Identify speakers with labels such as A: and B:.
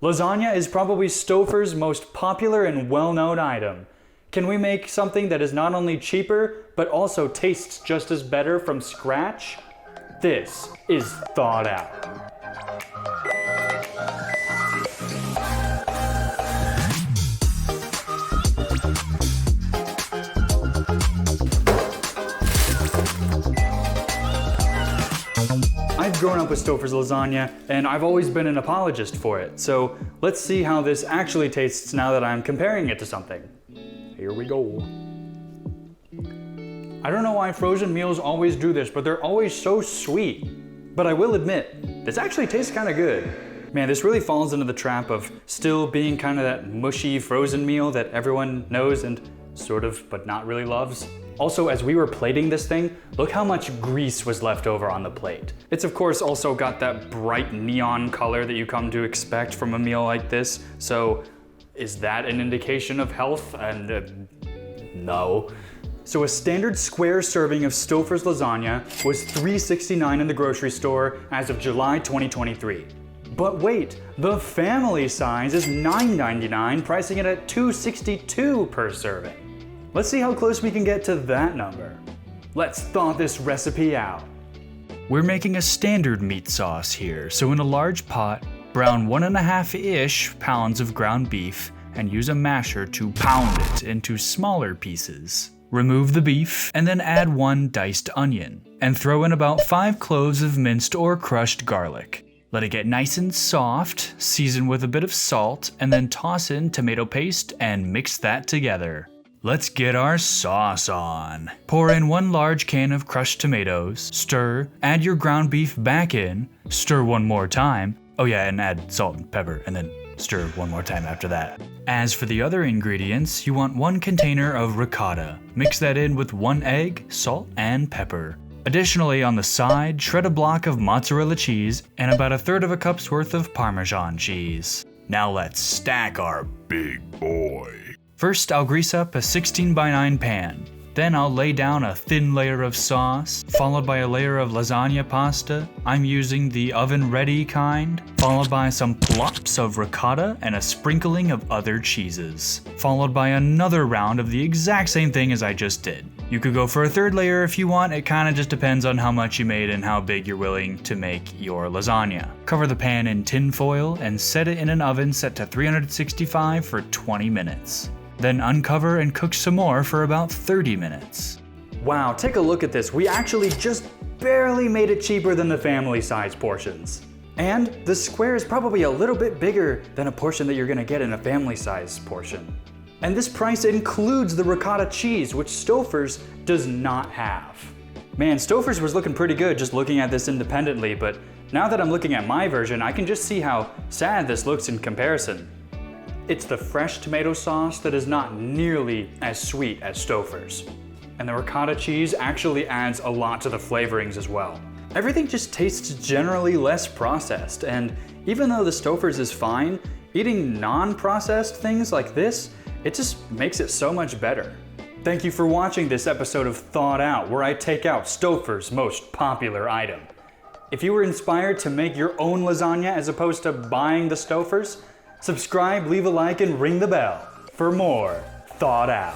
A: Lasagna is probably Stouffer's most popular and well-known item. Can we make something that is not only cheaper, but also tastes just as better from scratch? This is Thawed Out. I've grown up with Stouffer's lasagna, and I've always been an apologist for it, so let's see how this actually tastes now that I'm comparing it to something. Here we go. I don't know why frozen meals always do this, but they're always so sweet. But I will admit, this actually tastes kind of good. Man, this really falls into the trap of still being kind of that mushy frozen meal that everyone knows and sort of, but not really loves. Also, as we were plating this thing, look how much grease was left over on the plate. It's of course also got that bright neon color that you come to expect from a meal like this, so is that an indication of health? And no. So a standard square serving of Stouffer's lasagna was $3.69 in the grocery store as of July 2023. But wait, the family size is $9.99, pricing it at $2.62 per serving. Let's see how close we can get to that number. Let's thaw this recipe out. We're making a standard meat sauce here, so in a large pot, brown 1.5-ish pounds of ground beef and use a masher to pound it into smaller pieces. Remove the beef and then add 1 diced onion and throw in about 5 cloves of minced or crushed garlic. Let it get nice and soft, season with a bit of salt, and then toss in tomato paste and mix that together. Let's get our sauce on. Pour in 1 large can of crushed tomatoes, stir, add your ground beef back in, stir 1 more time. Oh yeah, and add salt and pepper, and then stir 1 more time after that. As for the other ingredients, you want 1 container of ricotta. Mix that in with 1 egg, salt, and pepper. Additionally, on the side, shred a block of mozzarella cheese and about 1/3 cup's worth of Parmesan cheese. Now let's stack our big boy. First, I'll grease up a 16x9 pan. Then I'll lay down a thin layer of sauce, followed by a layer of lasagna pasta. I'm using the oven-ready kind, followed by some plops of ricotta and a sprinkling of other cheeses, followed by another round of the exact same thing as I just did. You could go for a 3rd layer if you want, it kinda just depends on how much you made and how big you're willing to make your lasagna. Cover the pan in tin foil and set it in an oven set to 365 for 20 minutes. Then uncover and cook some more for about 30 minutes. Wow, take a look at this. We actually just barely made it cheaper than the family size portions. And the square is probably a little bit bigger than a portion that you're gonna get in a family size portion. And this price includes the ricotta cheese, which Stouffer's does not have. Man, Stouffer's was looking pretty good just looking at this independently, but now that I'm looking at my version, I can just see how sad this looks in comparison. It's the fresh tomato sauce that is not nearly as sweet as Stouffer's. And the ricotta cheese actually adds a lot to the flavorings as well. Everything just tastes generally less processed, and even though the Stouffer's is fine, eating non-processed things like this, it just makes it so much better. Thank you for watching this episode of Thawed Out, where I take out Stouffer's most popular item. If you were inspired to make your own lasagna as opposed to buying the Stouffer's, subscribe, leave a like, and ring the bell for more Thawed Out.